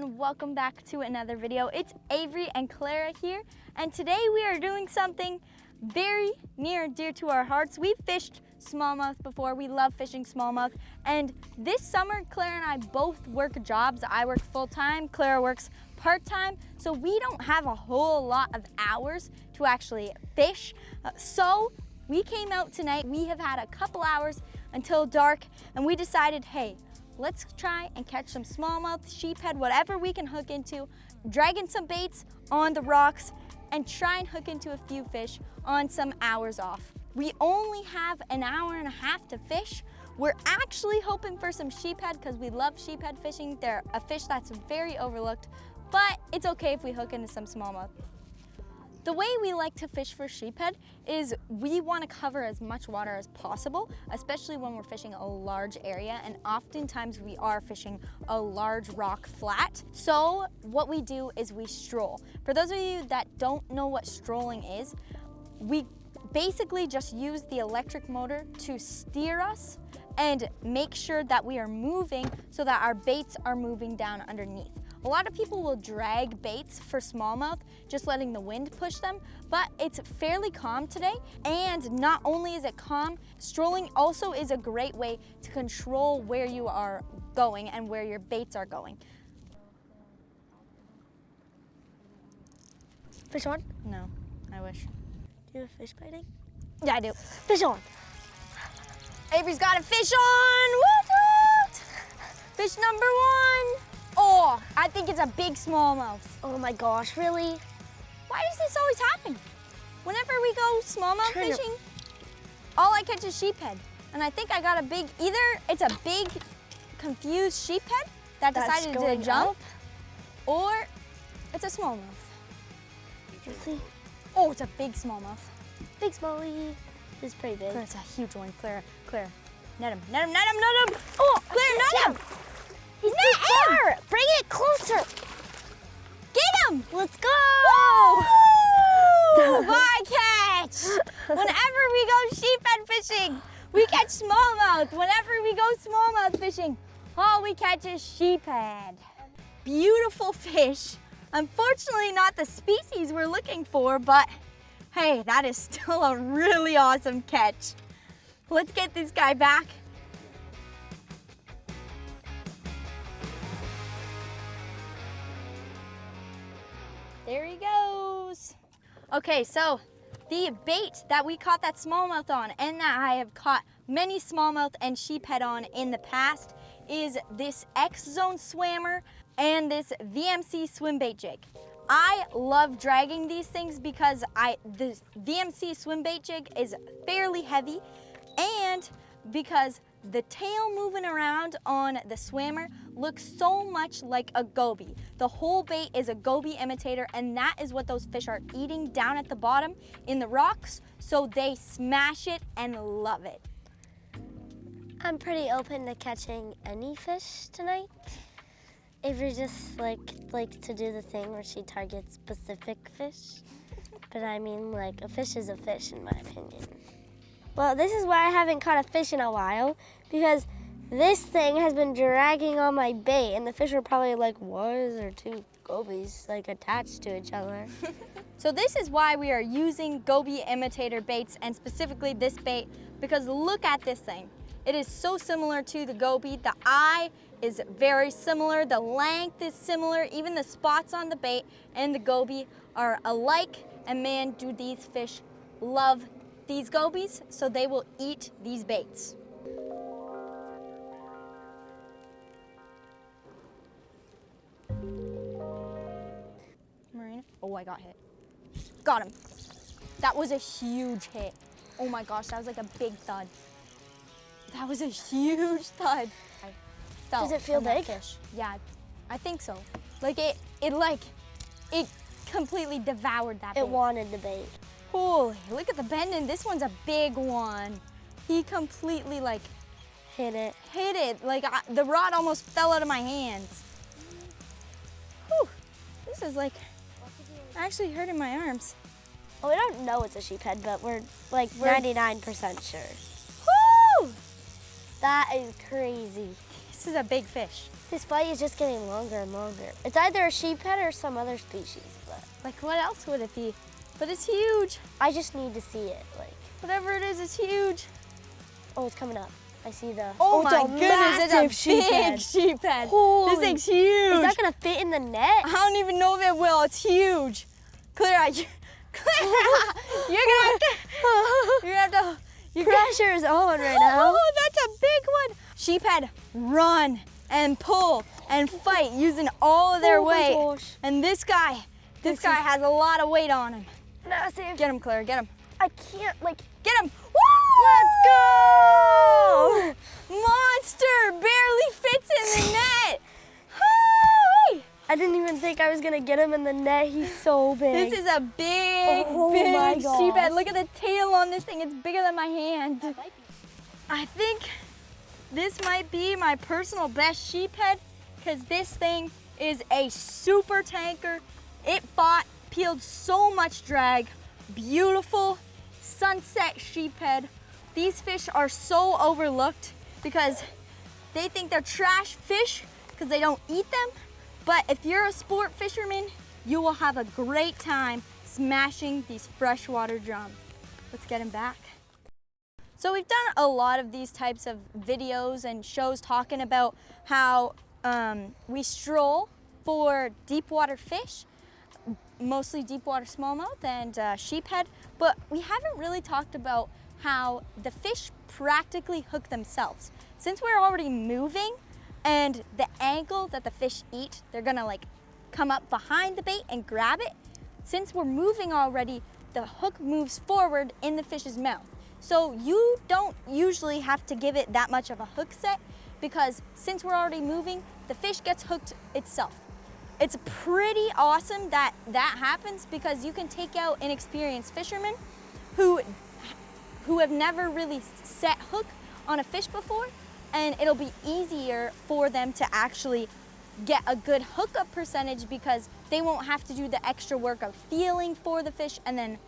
everyone, welcome back to another video. It's Avery and Clara here, and today we are doing something very near and dear to our hearts. We've fished smallmouth before. We love fishing smallmouth, and this summer Clara and I both work jobs. I work full-time, Clara works part-time, so we don't have a whole lot of hours to actually fish. So we came out tonight. We have had a couple hours until dark, and we decided, hey, let's try and catch some smallmouth, sheephead, whatever we can hook into, dragging some baits on the rocks, and try and hook into a few fish on some hours off. We only have an hour and a half to fish. We're actually hoping for some sheephead because we love sheephead fishing. They're a fish that's very overlooked, but it's okay if we hook into some smallmouth. The way we like to fish for sheephead is we want to cover as much water as possible, especially when we're fishing a large area, and oftentimes we are fishing a large rock flat. So what we do is we stroll. For those of you that don't know what strolling is, we basically just use the electric motor to steer us and make sure that we are moving so that our baits are moving down underneath. A lot of people will drag baits for smallmouth, just letting the wind push them, but it's fairly calm today. And not only is it calm, strolling also is a great way to control where you are going and where your baits are going. Fish on? No, I wish. Do you have fish biting? Yeah, I do. Fish on. Avery's got a fish on, woot woot! Fish number one. Oh, I think it's a big smallmouth. Oh my gosh, really? Why does this always happen? Whenever we go smallmouth fishing, all I catch is sheephead. And I think I got a big, either it's a big confused sheephead that decided to jump, or it's a smallmouth. Let's see. Oh, it's a big smallmouth. Big smallie. It's pretty big. Clara, it's a huge one. Clara, net him, net him, net him, net him. Oh, Clara, net him. He's too far. Bring it closer. Get him. Let's go. Woo! My catch. Whenever we go sheephead fishing, we catch smallmouth. Whenever we go smallmouth fishing, all we catch is sheephead. Beautiful fish. Unfortunately, not the species we're looking for, but hey, that is still a really awesome catch. Let's get this guy back. There he goes. Okay, so the bait that we caught that smallmouth on and that I have caught many smallmouth and sheephead on in the past is this X-Zone swammer and this VMC swim bait jig. I love dragging these things because the VMC swim bait jig is fairly heavy, and because the tail moving around on the swammer looks so much like a goby. The whole bait is a goby imitator, and that is what those fish are eating down at the bottom in the rocks, so they smash it and love it. I'm pretty open to catching any fish tonight. Avery just likes to do the thing where she targets specific fish. But I mean, like, a fish is a fish in my opinion. Well, this is why I haven't caught a fish in a while, because this thing has been dragging on my bait, and the fish are probably like, why is there two gobies like attached to each other? So this is why we are using goby imitator baits, and specifically this bait, because look at this thing. It is so similar to the goby. The eye is very similar, the length is similar, even the spots on the bait and the goby are alike, and man, do these fish love these gobies, so they will eat these baits. Marina, oh, I got hit. Got him. That was a huge hit. Oh my gosh, that was like a big thud. That was a huge thud. Does it feel big? Fish. Yeah, I think so. Like it completely devoured that bait. It wanted the bait. Holy, look at the bending. This one's a big one. He completely like hit it. Like the rod almost fell out of my hands. Whew, this is like actually hurting my arms. Well, we don't know it's a sheephead, but we're like 99% sure. Woo! That is crazy. This is a big fish. This bite is just getting longer and longer. It's either a sheephead or some other species, but Like what else would it be? But it's huge. I just need to see it. Like, Whatever it is, it's huge. oh, it's coming up. I see the. Oh it's my a goodness, it's a massive big sheephead. Holy- This thing's huge. Is that gonna fit in the net? I don't even know if it will. It's huge. Clara, you're gonna have to. Pressure is on right now. Oh, that's a big one. Sheephead run and pull and fight using all of their Oh my weight. gosh. And this guy has a lot of weight on him. Massive. Get him, Clara, get him. I can't, like. Get him. Woo! Let's go! Monster barely fits in the net. Hooray! I didn't even think I was gonna get him in the net. He's so big. This is a big, Oh big my gosh. sheephead. Look at the tail on this thing. It's bigger than my hand. I think this might be my personal best sheephead because this thing is a super tanker. It fought, peeled so much drag. Beautiful sunset sheephead. These fish are so overlooked because they think they're trash fish because they don't eat them. But if you're a sport fisherman, you will have a great time smashing these freshwater drum. Let's get him back. So we've done a lot of these types of videos and shows talking about how we stroll for deep water fish, mostly deep water smallmouth and sheephead, but we haven't really talked about how the fish practically hook themselves. Since we're already moving and the angle that the fish eat, they're gonna like come up behind the bait and grab it. Since we're moving already, the hook moves forward in the fish's mouth. So you don't usually have to give it that much of a hook set because since we're already moving, the fish gets hooked itself. It's pretty awesome that that happens because you can take out inexperienced fishermen who have never really set hook on a fish before, and it'll be easier for them to actually get a good hookup percentage because they won't have to do the extra work of feeling for the fish and then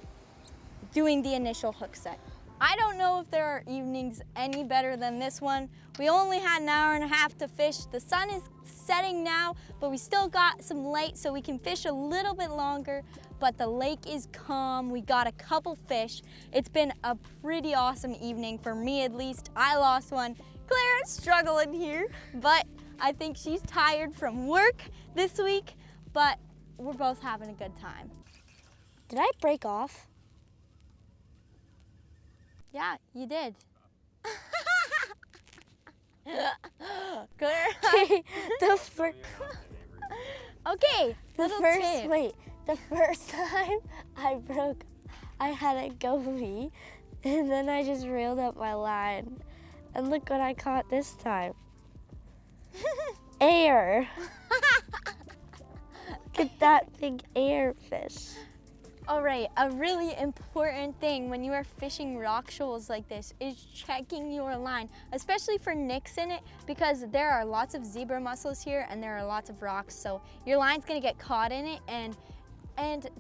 doing the initial hook set. I don't know if there are evenings any better than this one. We only had an hour and a half to fish. The sun is setting now, but we still got some light so we can fish a little bit longer, but the lake is calm. We got a couple fish. It's been a pretty awesome evening for me at least. I lost one. Clara's struggling here, but I think she's tired from work this week, but we're both having a good time. Did I break off? Yeah, you did. Clara. Okay, The first time I had it go me, and then I just reeled up my line. And look what I caught this time. Air. Look at that big air fish. All right, a really important thing when you are fishing rock shoals like this is checking your line, especially for nicks in it, because there are lots of zebra mussels here and there are lots of rocks, so your line's gonna get caught in it and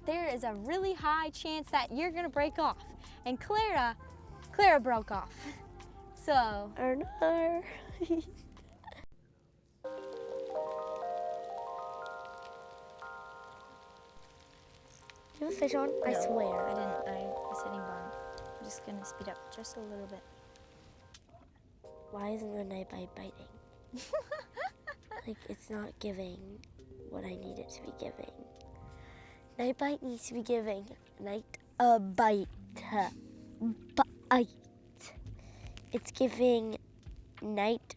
there is a really high chance that you're gonna break off. And Clara broke off. So. Or no. Do you have a fish on? I swear. I didn't. I was sitting by. I'm just gonna speed up just a little bit. Why isn't the night bite biting? Like, it's not giving what I need it to be giving. Night bite needs to be giving night a bite. Bite. It's giving night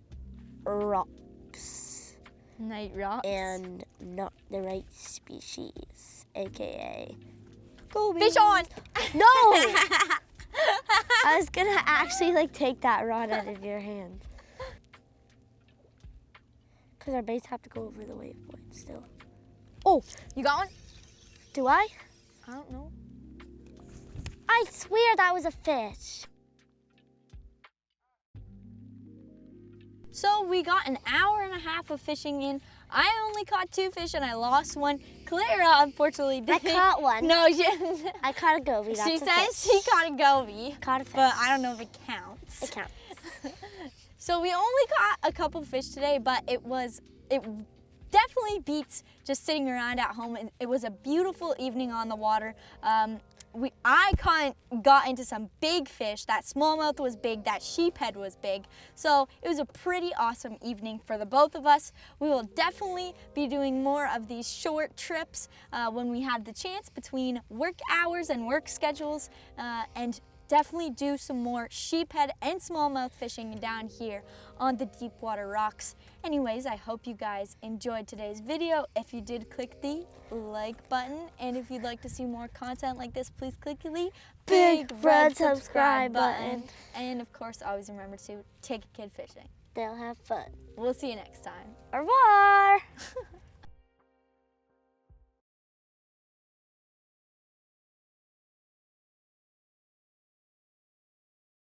rocks. Night rocks? And not the right species, aka Fish on! No! I was gonna actually like take that rod out of your hand. Cause our baits have to go over the waypoint still. Oh, you got one? Do I? I don't know. I swear that was a fish. So we got an hour and a half of fishing in. I only caught 2 fish and I lost one. Clara unfortunately didn't. I caught one. No, she didn't. I caught a goby. That's She a says fish. she caught a goby. Caught a fish. But I don't know if it counts. It counts. So we only caught a couple fish today, but it was it definitely beats just sitting around at home. It was a beautiful evening on the water. I got into some big fish. That smallmouth was big, that sheephead was big. So it was a pretty awesome evening for the both of us. We will definitely be doing more of these short trips when we have the chance between work hours and work schedules, and definitely do some more sheephead and smallmouth fishing down here on the deep water rocks. Anyways, I hope you guys enjoyed today's video. If you did, click the like button, and if you'd like to see more content like this, please click the Big red subscribe button. And of course, always remember to take a kid fishing. They'll have fun. We'll see you next time. Au revoir.